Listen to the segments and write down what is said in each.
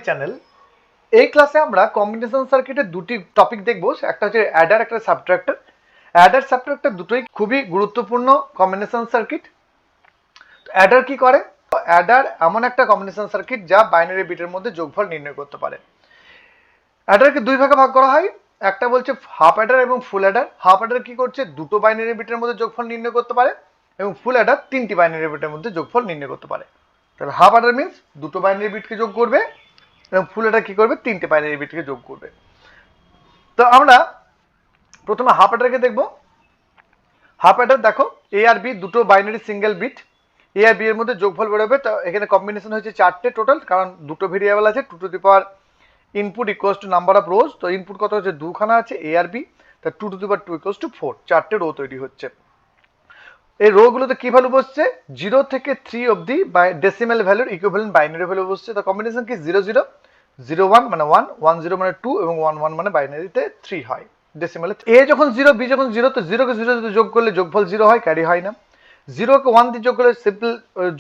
Channel. এই ক্লাসে আমরা কম্বিনেশন সার্কিটের দুটি টপিক দেখব, একটা হচ্ছে অ্যাডার, একটা সাবট্রাক্টর। অ্যাডার সাবট্রাক্টর দুটোই খুবই গুরুত্বপূর্ণ কম্বিনেশন সার্কিট। অ্যাডার কি করে? অ্যাডার এমন একটা কম্বিনেশন সার্কিট যা বাইনারি বিটের মধ্যে যোগফল নির্ণয় করতে পারে। অ্যাডারকে দুই ভাগে ভাগ করা হয়, একটা বলছে হাফ অ্যাডার এবং ফুল অ্যাডার। হাফ অ্যাডার কি করছে? দুটো বাইনারি বিটের মধ্যে যোগফল নির্ণয় করতে পারে, এবং ফুল অ্যাডার তিনটি বাইনারি বিটের মধ্যে যোগফল নির্ণয় করতে পারে। তাহলে হাফ অ্যাডার মিনস দুটো বাইনারি বিটকে যোগ করবে, এবং ফুল অ্যাডার কি করবে? তিনটে বাইনারি বিটকে যোগ করবে। তো আমরা প্রথমে হাফ অ্যাডারকে দেখব। হাফ অ্যাডার দেখো, এ আর বি দুটো বাইনারি সিঙ্গেল বিট, এ আর বি এর মধ্যে যোগফল বেরোবে। তো এখানে কম্বিনেশন হচ্ছে চারটে টোটাল, কারণ দুটো ভেরিয়েবল আছে, 2 to the power input equals to number of rows. তো ইনপুট কত হচ্ছে? দুখানা আছে এ আর বি, তা 2 to the power 2 equals to 4, চারটে রো তৈরি হচ্ছে। এই রো গুলোতে কি ভ্যালু বসছে? 0 থেকে 3 অবধি বাই ডেসিমেল ভ্যালুর ইকুইভ্যালেন্ট বাইনারি ভ্যালু বসছে। তো কম্বিনেশন কি? 0 0 0 1 মানে 1, 1 0 মানে 2, এবং 1 1 মানে বাইনারিতে 3 হয়, ডেসিমেলে। এ যখন 0, বি যখন 0, তো 0 কে 0 তে যোগ করলে যোগফল 0 হয়, ক্যারি হয় না। 0 কে 1 দিয়ে যোগ করলে সিম্পল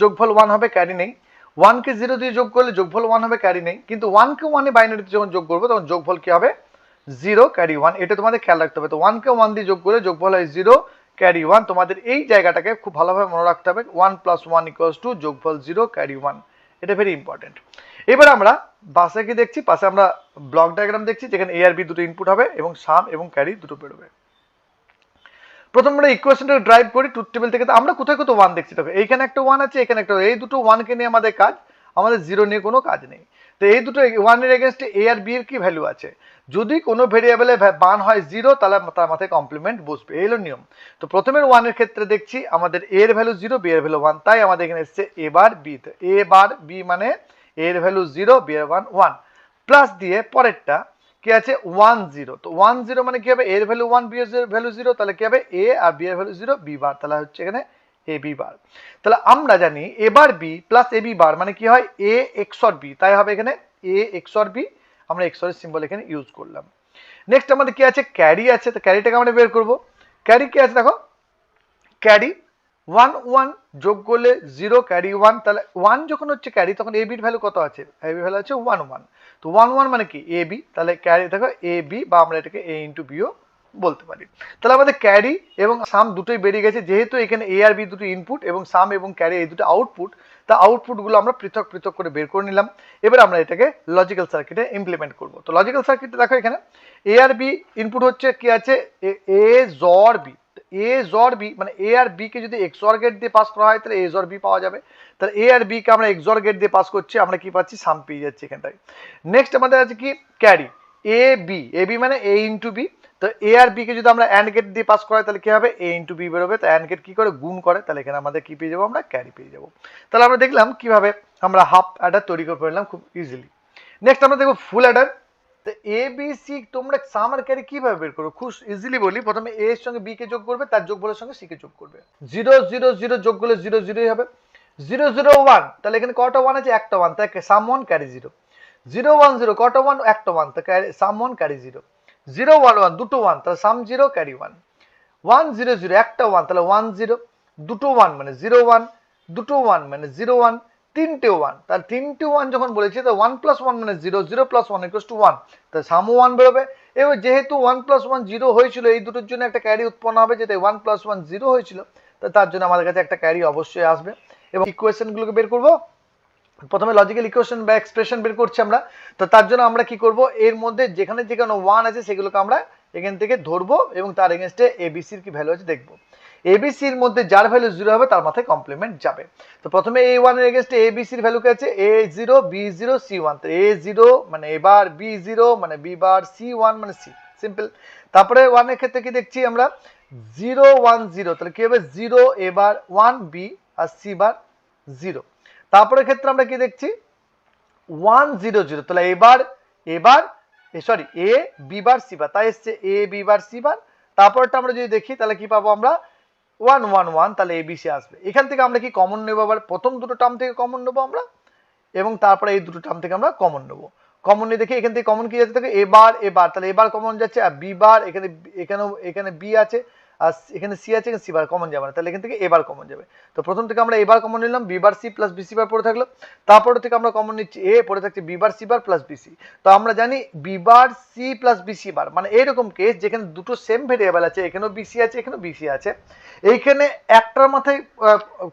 যোগফল 1 হবে, ক্যারি নেই। 1 কে 0 দিয়ে যোগ করলে যোগফল 1 হবে, ক্যারি নেই। কিন্তু 1 কে 1 এ বাইনারিতে যখন যোগ করবো তখন যোগফল কি হবে? 0 ক্যারি 1। এটা তোমাদের খেয়াল রাখতে হবে। তো 1 কে 1 দিয়ে যোগ করলে যোগফল হয় 0 ক্যারি 1। তোমাদের এই জায়গাটাকে খুব ভালোভাবে মনে রাখতে হবে, 1 + 1 = 2, যোগফল 0 ক্যারি 1। এটা ভেরি ইম্পর্টেন্ট। এবার আমরা পাশে কি দেখছি? পাশে আমরা ব্লক ডায়াগ্রাম দেখছি, যেখানে এ আর বি দুটো ইনপুট হবে এবং সাম এবং ক্যারি দুটো বেরোবে। প্রথম আমরা ইকুয়েশনটা ড্রাইভ করি ট্রুথ টেবিল থেকে। তো আমরা কোথায় কোথায় 1 দেখছি? দেখো এইখানে একটা 1 আছে, এখানে একটা, এই দুটো 1 কে নিয়ে আমাদের কাজ, আমাদের 0 নিয়ে কোনো কাজ নেই। তো এই দুটো 1 এর এগেইনস্টে এ আর বি এর কি ভ্যালু আছে? যদি কোনো ভেরিয়েবলে মান হয় 0, তাহলে তার মাথায় কমপ্লিমেন্ট বসবে, এই হলো নিয়ম। তো প্রথমের 1 এর ক্ষেত্রে দেখছি আমাদের এ এর ভ্যালু 0, বি এর ভ্যালু 1, তাই আমাদের এখানে এসছে এ বার বি। তো এ বার বি মানে এ এর ভ্যালু 0, বি এর 1 প্লাস দিয়ে পরেরটা কি আছে? 1 0। তো 1 0 মানে কি হবে? এর ভ্যালু 1, বি এর ভ্যালু 0, তাহলে কি হবে? এ আর বি এর ভ্যালু 0, বি বার, তাহলে হচ্ছে এখানে এ বি বার। তাহলে আমরা জানি এ বার B plus A B bar মানে কি হয়? এ এক্সর বি, তাই হবে এখানে এ এক্সর বি। আমরা এক্সরের সিম্বল এখানে ইউজ করলাম। নেক্সট আমাদের কি আছে? ক্যারি আছে। তো ক্যারিটাকে আমরা বের করব। ক্যারি কি আছে দেখো, ক্যারি 1 1 যোগ করলে 0 ক্যারি 1। তাহলে 1 যখন হচ্ছে ক্যারি, তখন এ বির ভ্যালু কত আছে? এ বি ভ্যালু আছে 1 1। তো 1 1 মানে কি? A B. তাহলে ক্যারি দেখো এ বি, বা আমরা এটাকে এ ইন্টু বিও বলতে পারি। তাহলে আমাদের ক্যারি এবং সাম দুটোই বেরিয়ে গেছে। যেহেতু এখানে এ আর বি দুটো ইনপুট এবং সাম এবং ক্যারি এই দুটো আউটপুট, তা আউটপুটগুলো আমরা পৃথক পৃথক করে বের করে নিলাম। এবার আমরা এটাকে লজিক্যাল সার্কিটে ইমপ্লিমেন্ট করব। তো লজিক্যাল সার্কিটে দেখো এখানে এ আর বি ইনপুট হচ্ছে কি আছে? এ জর বি। এ জর বি মানে এ আর বি কে যদি এক্সর গেট দিয়ে পাস করা হয়, তাহলে এ জর বি পাওয়া যাবে। তাহলে এ আর বি কে আমরা এক্সর গেট দিয়ে পাস করছি, আমরা কি পাচ্ছি? সাম পেয়ে যাচ্ছি এখানটায়। নেক্সট আমাদের আছে কি? Carry A B. A B মানে এ ইন্টু বি। তো এ আর বি কে যদি আমরা অ্যান্ড গেট দিয়ে পাস করাই, তাহলে কি হবে? এ ইন্টু বি বেরোবে। তো অ্যান্ড গেট কি করে? গুণ করে। তাহলে এখানে আমাদের কি পেয়ে যাবো? আমরা ক্যারি পেয়ে যাবো। তাহলে আমরা দেখলাম কিভাবে আমরা হাফ অ্যাডার তৈরি করে ফেললাম খুব ইজিলি। নেক্সট আমরা দেখবো ফুল অ্যাডার। তো এ বি সি তোমরা সাম আর ক্যারি কিভাবে বের করবে? খুব ইজিলি বলি। প্রথমে এ এর সঙ্গে বি কে যোগ করবে, তার যোগফলের সঙ্গে সি কে যোগ করবে। 0 0 0 যোগ করলে 0 0ই হবে। 0 0 1, তাহলে এখানে কটা 1 আছে? একটা 1, তাই সাম 1 ক্যারি 0। 0 1 0 কটা 1? একটা 1, তো সাম 1 ক্যারি 0। 0 1 1 দুটো 1, তাহলে সাম 0 ক্যারি 1। 1 0 0 একটা 1, তাহলে 1 0। দুটো 1 মানে 0 1, দুটো 1 মানে 0 1, তিনটে 1, তার তিনটে 1 যখন বলেছি, তো 1 + 1 মানে 0, 0 + 1 = 1, তাহলে সামও 1 বেরোবে। এবার যেহেতু 1 + 1 0 হয়েছিল, এই দুটোর জন্য একটা ক্যারি উৎপন্ন হবে, যেটা 1 + 1 0 হয়েছিল, তো তার জন্য আমাদের কাছে একটা ক্যারি অবশ্যই আসবে। এবং ইকুয়েশনগুলোকে বের করব। প্রথমে লজিক্যাল ইকুয়েশন বা এক্সপ্রেশন বের করছি আমরা। তো তার জন্য আমরা কি করব? এর মধ্যে যেখানে যেখানে 1 আছে সেগুলোকে আমরা এখান থেকে ধরবো, এবং তার এগেইনস্টে এবিসির কি ভ্যালু আছে দেখবো। এবিসির মধ্যে যার ভ্যালু 0 হবে তার মাথায় কমপ্লিমেন্ট যাবে। তো প্রথমে a1 এর এগেইনস্টে এবিসির ভ্যালু কি আছে? a0 b0 c1। তো a0 মানে a বার, b0 মানে b বার, c1 মানে c। সিম্পল। তারপরে 1 এর ক্ষেত্রে কি দেখছি আমরা? 0 1 0, তাহলে কি হবে? 0 a bar, 1 b R c বার 0। তারপরে ক্ষেত্রে আমরা কি দেখছি? 1 0 0, তাহলে এবার সরি এ বি বার সি বার, তাই এসছে এ বি বার সি বার। তারপরটা আমরা যদি দেখি, তাহলে কি পাবো আমরা? 1 1 1, তাহলে এবিসি আসবে। এখান থেকে আমরা কি কমন নেবো? আবার প্রথম দুটো টার্ম থেকে কমন নেবো আমরা, এবং তারপরে এই দুটো টার্ম থেকে আমরা কমন নেবো। কমন নিয়ে দেখি এখান থেকে কমন কি যাচ্ছে? থাকে এবার, তাহলে এবার কমন যাচ্ছে, আর বি বার এখানে এখানে বি আছে, আর এখানে সি আছে, এখানে সি বার কমন যাবে না, তাহলে এখান থেকে এ বার কমন যাবে। তো প্রথম থেকে আমরা এ বার কমন নিলাম, B bar C plus BC bar পড়ে থাকলো। তারপরে থেকে আমরা কমন নিচ্ছি এ, পড়ে থাকছে B bar C bar plus BC. তো আমরা জানি B bar C plus BC bar মানে এইরকম কেস যেখানে দুটো সেম ভেরিয়েবল আছে, এখানেও বিসি আছে এখানেও বিসি আছে, এইখানে একটার মাথায়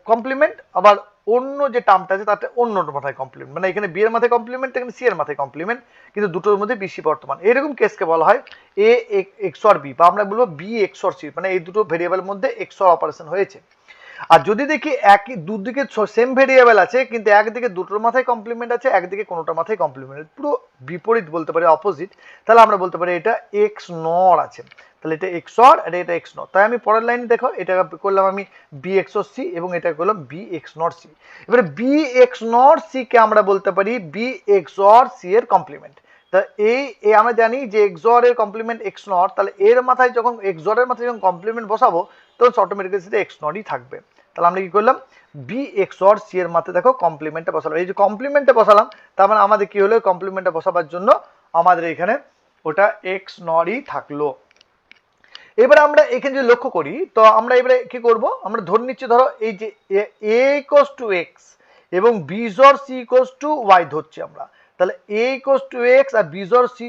কমপ্লিমেন্ট, আবার অন্য যে টার্মটা আছে তাতে অন্যটার মাথায় কমপ্লিমেন্ট, মানে এখানে বি এর মাথায় কমপ্লিমেন্ট, এখানে সি এর মাথায় কমপ্লিমেন্ট, কিন্তু দুটোর মধ্যে বিসি বর্তমান। এরকম কেসকে বলা হয় এ এক্সর বি, বা আমরা বলবো বি এক্সর সি, মানে এই দুটো ভেরিয়েবলের মধ্যে এক্সর অপারেশন হয়েছে। আর যদি দেখি একই দুদিকে সেম ভেরিয়েবল আছে কিন্তু একদিকে দুটোর মাথায় কমপ্লিমেন্ট আছে, একদিকে কোনোটার মাথায় কমপ্লিমেন্ট, পুরো বিপরীত বলতে পারি, অপোজিট, তাহলে আমরা বলতে পারি এটা এক্স নর আছে। তাহলে এটা এক্স অর আর এটা এক্স নর। তাই আমি পরের লাইনে দেখো এটা করলাম আমি বি এক্স অর সি এবং এটা করলাম বি এক্স নর সি। এবারে বি এক্স নর সি কে আমরা বলতে পারি বি এক্স অর সি এর কমপ্লিমেন্ট। তা এই আমরা জানি যে এক্সর এর কমপ্লিমেন্ট এক্স নট, তাহলে এর মাথায় যখন এক্সর এর মাথায় যখন কমপ্লিমেন্ট বসাবো তখন অটোমেটিক্যালি সেটা এক্স নটই থাকবে। তাহলে আমরা কি করলাম বি এক্সর সি এর মাথায় দেখো কমপ্লিমেন্টটা বসালাম, এই যে কমপ্লিমেন্টটা বসালাম তার মানে আমাদের কি হলো কমপ্লিমেন্টটা বসাবার জন্য আমাদের এখানে ওটা এক্স নটই থাকলো। এবার আমরা এখানে যদি লক্ষ্য করি তো আমরা এবারে কি করব, আমরা ধরে নিচ্ছি ধরো এই যে এ ইকুয়ালস টু এক্স এবং B XOR C equals to Y ধরছি আমরা। তাহলে এ ইকুয়ালস টু এক্স আর B XOR C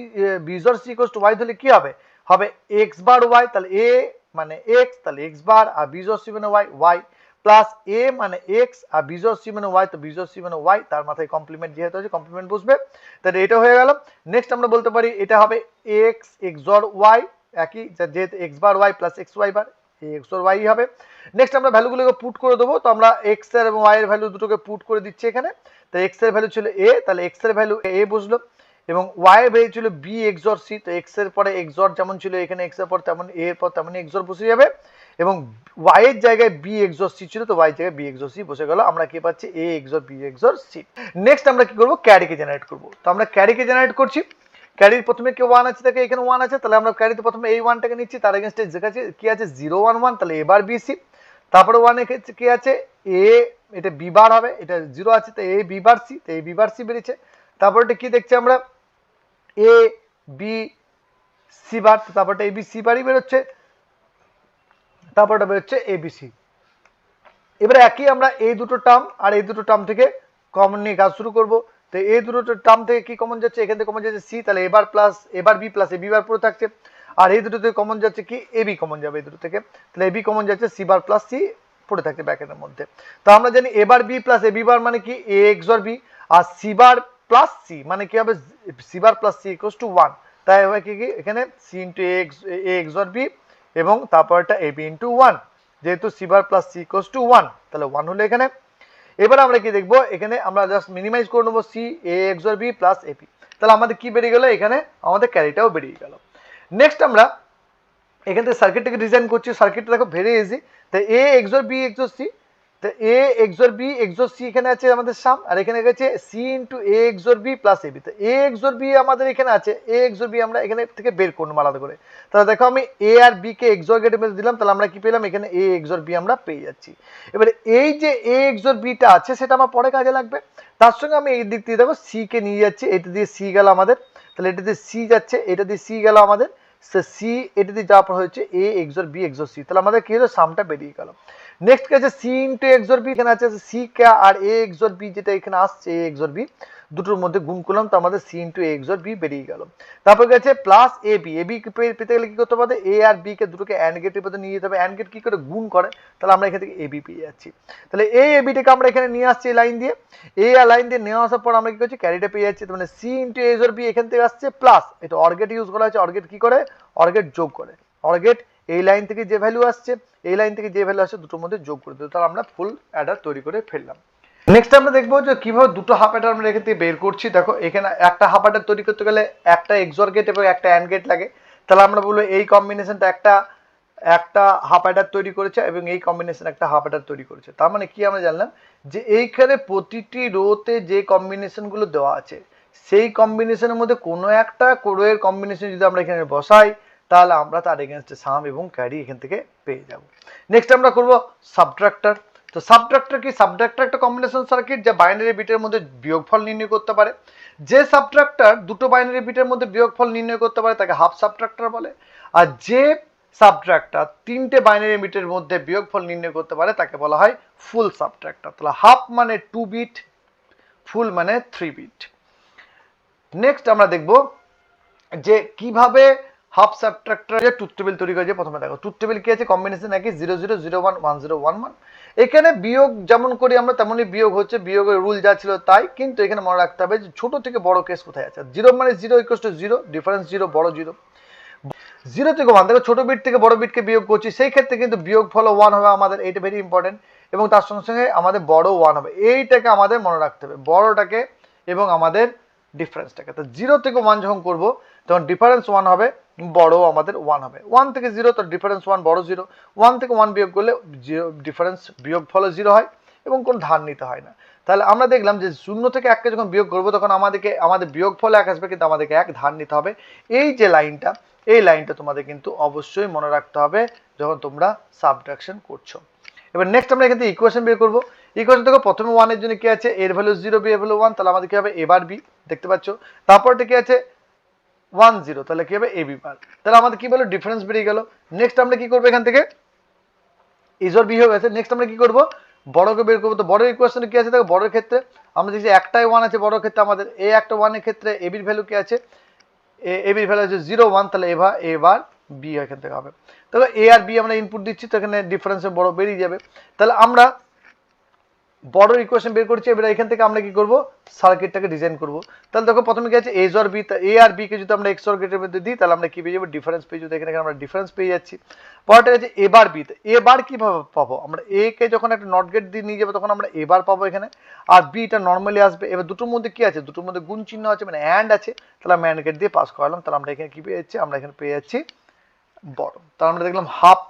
equals to Y ধরলে কি হবে, হবে এক্স বার ওয়াই, তাহলে এ মানে এক্স তাহলে এক্স বার আর বিজর সি মানে ওয়াই, ওয়াই প্লাস এ মানে এক্স আর বিজর সি মানে ওয়াই, তো বিজর সি মানে ওয়াই, তার মাথায় কমপ্লিমেন্ট যেহেতু আছে কমপ্লিমেন্ট বসবে, তাহলে এটা হয়ে গেল। নেক্সট আমরা বলতে পারি এটা হবে এক্স এক্সর ওয়াই, একই যেহেতু x bar Y plus x y bar, x ওর ওয়াই হবে। নেক্সট আমরা ভ্যালুগুলোকে পুট করে দেবো, তো আমরা এক্স এর এবং ওয়াই এর ভ্যালু দুটোকে পুট করে দিচ্ছি এখানে। তো এক্স এর ভ্যালু ছিল এ, তাহলে এক্স এর ভ্যালু এ বসলো, এবং ওয়াই এর ভ্যালু ছিল বি এক্সর সি, তো এক্স এর পরে এক্সর যেমন ছিল এখানে এক্স এর পর তেমন এ এর পর তেমন এক্সর বসে যাবে, এবং ওয়াই এর জায়গায় বি এক্সর সি ছিল তো ওয়াই জায়গায় বি এক্সর সি বসে গেল। আমরা কি পাচ্ছি A XOR B XOR C. Next আমরা কি করবো ক্যারিকে জেনারেট করবো, তো আমরা ক্যারিকে জেনারেট করছি। ক্যারির প্রথমে কি ওয়ান আছে, দেখে এখানে ওয়ান আছে, তাহলে আমরা ক্যারিতে প্রথমে এই ওয়ানটাকে নিচ্ছি, তার এগেনস্টে কি আছে 0 1 1, তাহলে এবার বিসি, তারপরে ওয়ানে কি আছে এ, এটা বি বার হবে, এটা 0 আছে তো এ বি বার সি, তো এ বি বার সি বেরিয়েছে। তারপরে এটা কি দেখছি আমরা এ বি সি বার, তারপরটা এ বি সি বারই বেরোচ্ছে, তারপরটা বেরোচ্ছে এ বি সি। এবারে একই আমরা এই দুটো টার্ম আর এই দুটো টার্ম থেকে কমন নিয়ে কাজ শুরু করব। তো এই দুটো টার্ম থেকে কি কমন যাচ্ছে, এখান থেকে কমন যাচ্ছে সি, তাহলে এবার প্লাস এবার বি প্লাস এ বি বার পুরো থাকছে, আর এই দুটো থেকে কমন যাচ্ছে কি এ বি কমন যাবে এই দুটো থেকে, তাহলে এ বি কমন যাচ্ছে সি বার প্লাস সি পড়ে থাকছে ব্র্যাকেটের মধ্যে। তো আমরা জানি এবার B plus A B bar মানে কি এ এক্সর বি, আর সি বার প্লাস সি মানে কি হবে C bar plus C equals to 1, তাই হবে কি এখানে C into A XOR B এবং তারপরটা এ বি ইন্টু 1, যেহেতু C bar plus C equals to 1, তাহলে 1 হলো এখানে। এবার আমরা কি দেখবো এখানে আমরা জাস্ট মিনিমাইজ করে নেবো সি এ এক্সর বি প্লাস এপি, তাহলে আমাদের কি বেরিয়ে গেল এখানে আমাদের ক্যারিটাও বেরিয়ে গেল। নেক্সট আমরা এখান থেকে সার্কিটটাকে ডিজাইন করছি, সার্কিটটা দেখো ভেরি ইজি। তো এ এক্সর বি এক্সর সি, তো এ এক্সর বি এক্সর সি এখানে আছে আমাদের সাম, আর এখানে গেছে C into A XOR B plus AB, তো এ এক্সর বি আমাদের এখানে আছে, এ এক্সর বি আমরা এখানে থেকে বের করবো আলাদা করে। তাহলে দেখো আমি এ আর বি কে এক্সর গেটে মেরে দিলাম, তাহলে আমরা কি পেলাম এখানে এ এক্সর বি আমরা পেয়ে যাচ্ছি। এবারে এই যে এ এক্সর বিটা আছে সেটা আমার পরে কাজে লাগবে, তার সঙ্গে আমি এই দিক দিয়ে দেখো সি কে নিয়ে যাচ্ছি, এটা দিয়ে সি গেল আমাদের, তাহলে এটা দিয়ে সি যাচ্ছে, এটা দিয়ে সি গেল আমাদের, সি এটা দিয়ে যাওয়ার পর হচ্ছে এ এক্সর বি এক্সর সি, তাহলে আমাদের কি হলো সামটা বেরিয়ে গেল। নেক্সট কি আছে সি ইন্টু এক্সর বি, এখানে আছে সি কে আর এ এক্সর বি যেটা এখানে আসছে এ এক্সর বি দুটোর মধ্যে গুণ করলাম, তো আমাদের C into A XOR B বেরিয়ে গেল। তারপর গেছে plus A B, A B পেতে গেলে কি করতে হবে এ আর বি কে দুটোকে অ্যান্ড গেটের মধ্যে নিয়ে যেতে হবে, অ্যান্ড গেট কি করে গুণ করে, তাহলে আমরা এখান থেকে এ বি পেয়ে যাচ্ছি। তাহলে এই এ বিটাকে আমরা এখানে নিয়ে আসছি লাইন দিয়ে, এ আর লাইন দিয়ে নিয়ে আসার পর আমরা কি করছি ক্যারিটা পেয়ে যাচ্ছি, মানে C into A XOR B এখান থেকে আসছে প্লাস এটা অরগেট ইউজ করা হচ্ছে, অরগেট কি করে অরগেট যোগ করে, অরগেট এই লাইন থেকে যে ভ্যালু আসছে এই লাইন থেকে যে ভ্যালু আসছে দুটোর মধ্যে যোগ করে দেবো, তাহলে আমরা ফুল অ্যাডার তৈরি করে ফেললাম। নেক্সট আমরা দেখবো যে কিভাবে দুটো হাফ অ্যাডার আমরা এখান থেকে বের করছি। দেখো এখানে একটা হাফ অ্যাডার তৈরি করতে গেলে একটা এক্সর গেট এবং একটা অ্যান্ড গেট লাগে, তাহলে আমরা বলবো এই কম্বিনেশনটা একটা হাফ অ্যাডার তৈরি করেছে এবং এই কম্বিনেশন একটা হাফ অ্যাডার তৈরি করেছে। তার মানে কি আমরা জানলাম যে এইখানে প্রতিটি রোতে যে কম্বিনেশনগুলো দেওয়া আছে সেই কম্বিনেশনের মধ্যে কোনো একটা রোয়ের কম্বিনেশন যদি আমরা এখানে বসাই তাহলে আমরা তার এগেনস্টে সাম এবং ক্যারি এখান থেকে পেয়ে যাব। নেক্সট আমরা করব সাবট্রাক্টর। তো সাবট্রাক্টর কি, সাবট্রাক্টর একটা কম্বিনেশন সার্কিট যা বাইনারি বিটের মধ্যে বিয়োগফল নির্ণয় করতে পারে। যে সাবট্রাক্টর দুটো বাইনারি বিটের মধ্যে বিয়োগফল নির্ণয় করতে পারে তাকে হাফ সাবট্রাক্টর বলে, আর যে সাবট্রাক্টর তিনটে বাইনারি বিটের মধ্যে বিয়োগফল নির্ণয় করতে পারে তাকে বলা হয় ফুল সাবট্রাক্টর। তাহলে হাফ মানে 2 বিট, ফুল মানে 3 বিট। নেক্সট আমরা দেখব যে কিভাবে হাফ সাবট্রাক্টরের ট্রুথ টেবিল তৈরি করেছে। প্রথমে দেখো ট্রুথ টেবিল কি আছে, কম্বিনেশন একই 0 0 0 1 1 0 1 1। এখানে বিয়োগ যেমন করি আমরা তেমনই বিয়োগ হচ্ছে, বিয়োগের রুল যা ছিল তাই, কিন্তু এখানে মনে রাখতে হবে যে ছোট থেকে বড় কেস কোথায় আছে। 0 মানে 0 ইকুয়াল টু 0, ডিফারেন্স 0, বড় 0। 0 থেকে 1, দেখো ছোট বিট থেকে বড় বিটকে বিয়োগ করছি, সেই ক্ষেত্রে কিন্তু বিয়োগ ফল 1 হবে আমাদের, এইটা ভেরি ইম্পর্টেন্ট। এবং তার সঙ্গে সঙ্গে আমাদের বড় 1 হবে, এইটাকে আমাদের মনে রাখতে হবে, বড়টাকে এবং আমাদের ডিফারেন্সটাকে। তো 0 থেকে 1 যখন করবো তখন ডিফারেন্স 1 হবে, বড় আমাদের 1 হবে। 1 থেকে 0 তো ডিফারেন্স 1, বড় 0। 1 থেকে 1 বিয়োগ করলে ডিফারেন্স বিয়োগ ফল 0 হয় এবং কোনো ধার নিতে হয় না। তাহলে আমরা দেখলাম যে 0 থেকে 1কে যখন বিয়োগ করবো তখন আমাদের বিয়োগ ফল 1 আসবে, কিন্তু আমাদেরকে 1 ধার নিতে হবে। এই যে লাইনটা, এই লাইনটা তোমাদের কিন্তু অবশ্যই মনে রাখতে হবে যখন তোমরা সাবট্রাকশন করছো। এবার নেক্সট আমরা এখান থেকে ইকুয়েশন বের করবো। ইকুয়েশন দেখো প্রথমে 1 এর জন্য কি আছে, এর ভ্যালু 0, বি এর ভ্যালু 1, তাহলে আমাদের কি হবে, এ বার বি, দেখতে পাচ্ছ। তারপরটা কি আছে 1 0, তাহলে কি হবে, এ বি বার। তাহলে আমাদের কি বলো, ডিফারেন্স বেরিয়ে গেল। নেক্সট আমরা কি করবো, এখান থেকে ইজর বি হয়ে গেছে। নেক্সট আমরা কি করবো, বড়কে বের করবো। তো বড় ইকুয়েশনে কি আছে দেখো, বড়ের ক্ষেত্রে আমরা দেখছি একটাই 1 আছে, বড় ক্ষেত্রে আমাদের এই একটা 1 এর ক্ষেত্রে এ বির ভ্যালু কি আছে, এ বির ভ্যালু আছে 0 1, তাহলে এ বার বি এখান থেকে হবে। তবে এ আর বি আমরা ইনপুট দিচ্ছি, তো এখানে ডিফারেন্সের বড় বেরিয়ে যাবে। তাহলে আমরা বড় ইকুয়েশন বের করছি। এবার এখান থেকে আমরা কি করব, সার্কিটটাকে ডিজাইন করব। তাহলে দেখো প্রথমে কি আছে, এ আর বি, এ আর বি কে যদি আমরা এক্স অর গেটের মধ্যে দিই তাহলে আমরা কি পেয়ে যাবো, ডিফারেন্স পেয়ে যাবো। এখানে আমরা ডিফারেন্স পেয়ে যাচ্ছি। পরেরটা আছে এ বার বি, এ বার কিভাবে পাবো, আমরা এ কে যখন একটা নট গেট দিয়ে নিয়ে যাবো তখন আমরা এ বার পাবো এখানে, আর বিটা নর্মালি আসবে। এবার দুটোর মধ্যে কি আছে, দুটোর মধ্যে গুণ চিহ্ন আছে, মানে অ্যান্ড আছে, তাহলে আমরা অ্যান্ড গেট দিয়ে পাস করালাম। তাহলে আমরা এখানে কি পেয়ে যাচ্ছি, আমরা এখানে পেয়ে যাচ্ছি বড়। তাহলে আমরা দেখলাম হাফ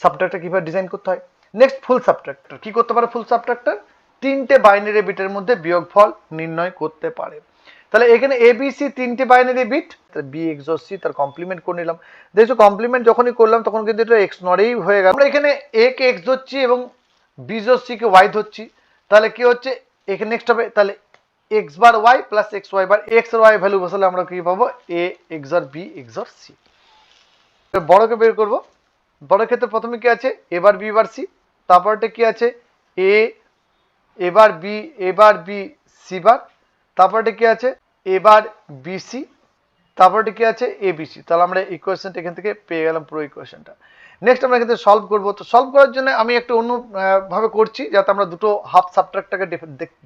সাবট্রাক্টর কিভাবে ডিজাইন করতে হয়। নেক্সট ফুল সাবট্রাক্টর কি করতে পারে, ফুল সাবট্রাক্টর তিনটে বাইনারি বিটের মধ্যে বিয়োগফল নির্ণয় করতে পারে। তাহলে এখানে এবিসি তিনটে binary bit, B XOR C তার কমপ্লিমেন্ট করে নিলাম। দেখছো কমপ্লিমেন্ট যখনই করলাম তখন কিন্তু এটা এক্স নরেই হয়ে গেল। আমরা এখানে এ কে এক্স ধরছি এবং B XOR C K Y ধরছি। তাহলে কি হচ্ছে, এখানে নেক্সট হবে তাহলে x bar Y plus x y bar, x আর ওয়াই ভ্যালু বসালে আমরা কি পাবো, এ এক্সর বি এক্সর সি। বড়কে বের করব। বড় ক্ষেত্রে প্রথমে কি আছে, এবার বি বার সি, তারপরটা কি আছে এ এবার বি, এবার বি সি বার, তারপরটা কি আছে এবার বিসি, তারপরটা কি আছে এবিসি। তাহলে আমরা ইকুয়েশনটা এখান থেকে পেয়ে গেলাম পুরো ইকুয়েশনটা। নেক্সট আমরা এখান থেকে সলভ করবো। তো সলভ করার জন্য আমি একটু অন্য ভাবে করছি যাতে আমরা দুটো হাফ সাবট্রাক্টটাকে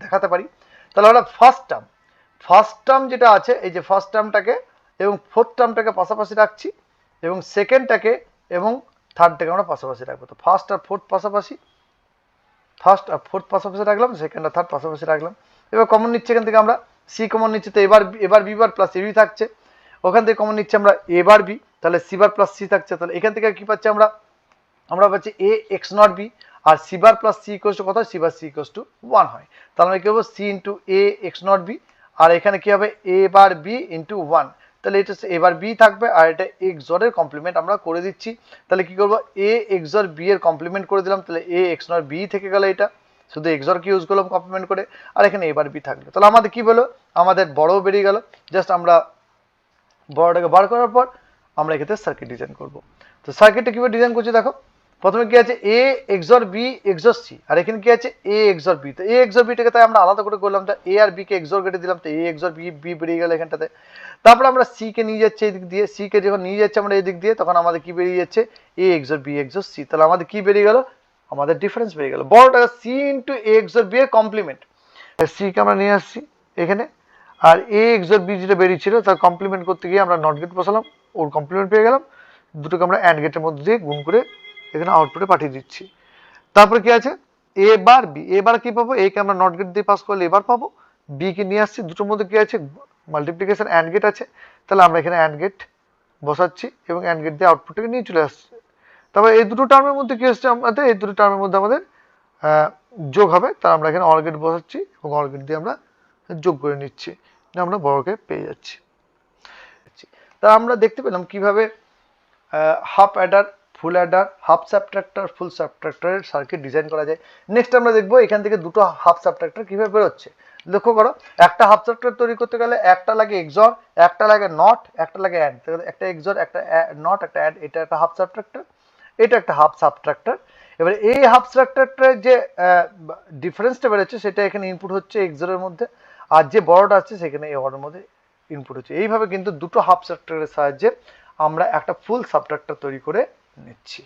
দেখাতে পারি। তাহলে আমরা ফার্স্ট টার্ম যেটা আছে, এই যে ফার্স্ট টার্মটাকে এবং ফোর্থ টার্মটাকে পাশাপাশি রাখছি, এবং সেকেন্ডটাকে এবং থার্ডটাকে আমরা পাশাপাশি রাখবো। তো ফার্স্ট আর ফোর্থ পাশাপাশি, ফার্স্ট আর ফোর্থ পাশাপাশি রাখলাম, সেকেন্ড আর থার্ড পাশাপাশি রাখলাম। এবার কমন নিচ্ছে এখান থেকে আমরা সি কমন নিচ্ছি, তো এবার বি বার প্লাস এবি থাকছে। ওখান থেকে কমন নিচ্ছি আমরা এবার বি, তাহলে সি বার প্লাস সি থাকছে। তাহলে এখান থেকে কি পাচ্ছি আমরা পাচ্ছি এ এক্স নট বি, আর C bar plus C equals to কত হয়, C bar C equals to 1 হয়। তাহলে আমরা কি হবে, C into A X not B, আর এখানে কি হবে এ বার বি ইন্টু 1। তাহলে এটা এবার বি থাকবে, আর এটা এক্সর এর কমপ্লিমেন্ট আমরা করে দিচ্ছি। তাহলে কি করবো, এ এক্সর বি এর কমপ্লিমেন্ট করে দিলাম, তাহলে এ এক্স নট বি থেকে গেল, এটা শুধু এক্সর কি ইউজ করলাম কমপ্লিমেন্ট করে, আর এখানে এবার বি থাকলো। তাহলে আমাদের কি বলো, আমাদের বড়ও বেরিয়ে গেল। জাস্ট আমরা বড়টাকে বার করার পর আমরা এক্ষেত্রে সার্কিট ডিজাইন করব। তো সার্কিটটা কিভাবে ডিজাইন করছি দেখো, প্রথমে কি আছে এ এক্সর বি এক্সর সি, আর এখানে কি আছে এ এক্সর বি। তো এ এক্সর বিটাকে তাই আমরা আলাদা করে করলাম, তো এ আর বি কে এক্সর কেটে দিলাম, তো এ এক্সর বি বি বেরিয়ে গেল এখানটাতে। তারপর আমরা সি কে নিয়ে যাচ্ছি এই দিক দিয়ে, সি কে যখন নিয়ে যাচ্ছি আমরা এই দিক দিয়ে, তখন আমাদের কি বেরিয়ে যাচ্ছে এ এক্সর বি এক্সর সি। তাহলে আমাদের কি বেরিয়ে গেল, আমাদের ডিফারেন্স বেরিয়ে গেল। বড়টা C into A XOR B এর কমপ্লিমেন্ট, সি কে আমরা নিয়ে আসছি এখানে, আর এ এক্সর বি যেটা বেরিয়েছিল তার কমপ্লিমেন্ট করতে গিয়ে আমরা নট গেট বসালাম, ওর কমপ্লিমেন্ট পেয়ে গেলাম। দুটোকে আমরা অ্যান্ড গেটের মধ্যে দিয়ে গুণ করে এখানে আউটপুটে পাঠিয়ে দিচ্ছি। তারপরে কি আছে এ বার বি, এবার কি পাবো, এ কে আমরা নট গেট দিয়ে পাস করলে এবার পাবো, বি কে নিয়ে আসছি, দুটোর মধ্যে কি আছে মাল্টিপ্লিকেশন অ্যান্ড গেট আছে। তাহলে আমরা এখানে অ্যান্ড গেট বসাচ্ছি এবং অ্যান্ড গেট দিয়ে আউটপুটটাকে নিয়ে চলে আসছে। তারপর এই দুটো টার্মের মধ্যে কি আসছে, আমাদের এই দুটো টার্মের মধ্যে আমাদের যোগ হবে। তাহলে আমরা এখানে অর গেট বসাচ্ছি এবং অর গেট দিয়ে আমরা যোগ করে নিচ্ছি, আমরা বড়কে পেয়ে যাচ্ছি। তা আমরা দেখতে পেলাম কিভাবে half adder, full adder, half subtractor, full সাবট্রাক্টরের সার্কিট ডিজাইন করা যায়। নেক্সট আমরা দেখবো এখান থেকে দুটো হাফ সাবট্রাক্টর কিভাবে বেরোচ্ছে। লক্ষ্য করো, একটা হাফ সাবট্রাক্টর তৈরি করতে গেলে একটা লাগে এক্সর, একটা লাগে নট, একটা লাগে অ্যাড। একটা এক্সর, একটা নট, একটা অ্যাড, এটা একটা হাফ সাবট্রাক্টর, এটা একটা হাফ সাবট্রাক্টর। এবারে এই হাফ সাবট্রাক্টরের যে ডিফারেন্সটা বেরোচ্ছে সেটা এখানে ইনপুট হচ্ছে এক্সরের মধ্যে, আর যে বড়টা আছে সেখানে এ ওয়ার্ডের মধ্যে ইনপুট হচ্ছে। এইভাবে কিন্তু দুটো হাফ সাবট্রাক্টরের সাহায্যে আমরা একটা ফুল সাবট্রাক্টর তৈরি করে নিচ্ছি।